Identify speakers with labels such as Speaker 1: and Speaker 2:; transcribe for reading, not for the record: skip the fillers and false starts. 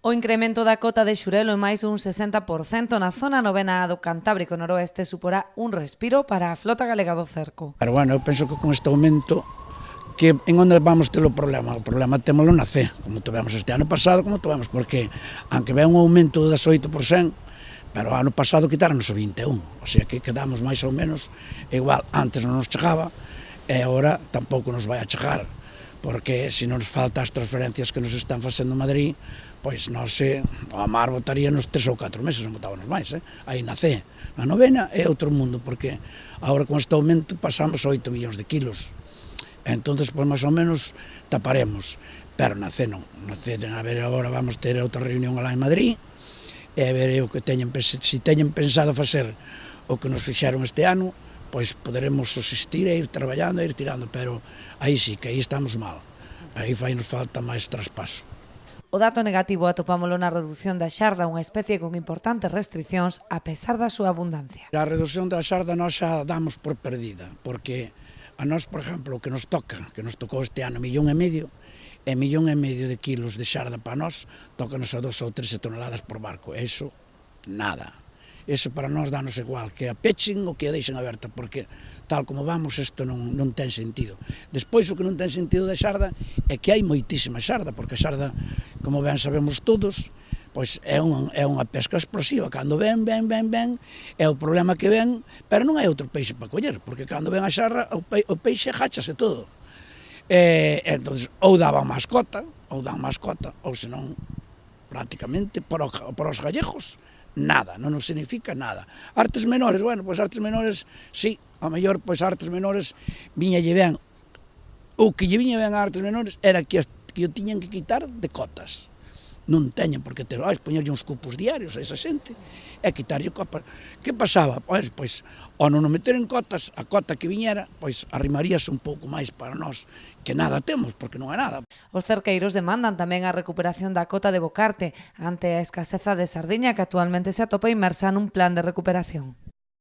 Speaker 1: O incremento da cota de xurelo en máis dun 60% na zona novena do Cantábrico noroeste suporá un respiro para a flota galega do cerco.
Speaker 2: Pero bueno, eu penso que con este aumento que en onde vamos ter o problema témolo na C, como tivemos este ano pasado, como tivemos, porque aunque ve un aumento de 18%, pero o ano pasado quitaronos o 21%, o sea que quedamos máis ou menos igual, antes non nos chegaba e agora tampouco nos vai a chegar, porque se nos falta as transferencias que nos están facendo en Madrid, pois nós a mar botaríanos 3 ou 4 meses, non botábamos máis, aí na C. Na novena é outro mundo, porque agora con este aumento pasamos 8 millóns de kilos, entonces pois máis ou menos taparemos, pero na C non, na C a ver agora vamos ter outra reunión lá en Madrid, e a ver o que se teñen pensado facer o que nos fixeron este ano, pois poderemos subsistir e ir traballando e ir tirando, pero aí sí, que aí estamos mal, aí nos falta máis traspaso.
Speaker 1: O dato negativo atopámolo na redución da xarda, unha especie con importantes restriccións a pesar da súa abundancia.
Speaker 2: A redución da xarda nós xa damos por perdida, porque a nós, por exemplo, o que nos tocou este ano 1,5 millón, e 1,5 millón de kilos de xarda para nós, tócanos a 2 ou 3 toneladas por barco, e iso, nada. Iso para nós danos igual, que a pechen ou que a deixen aberta, porque tal como vamos, isto non ten sentido. Despois, o que non ten sentido da xarda é que hai moitísima xarda, porque a xarda, como ben sabemos todos, pois é unha pesca explosiva. Cando ven, é o problema que ven, pero non hai outro peixe para coller, porque cando ven a xarda, o peixe jáchase todo. Entón, ou daban mascota, ou senón, prácticamente, para os gallegos, nada, non nos significa nada. Artes menores, bueno, pois artes menores, sí, a mellor, pois artes menores viñalle ben. O que lle viña ben a artes menores era que o tiñan que quitar de cotas. Non teñen por que ter, poñerlle uns cupos diarios a esa xente e quitarlle copas. Que pasaba? Pois, ao non meter en cotas, a cota que viñera, pois arrimaríase un pouco máis para nós, que nada temos, porque non é nada.
Speaker 1: Os cerqueiros demandan tamén a recuperación da cota de bocarte ante a escaseza de sardiña que actualmente se atopa inmersa nun plan de recuperación.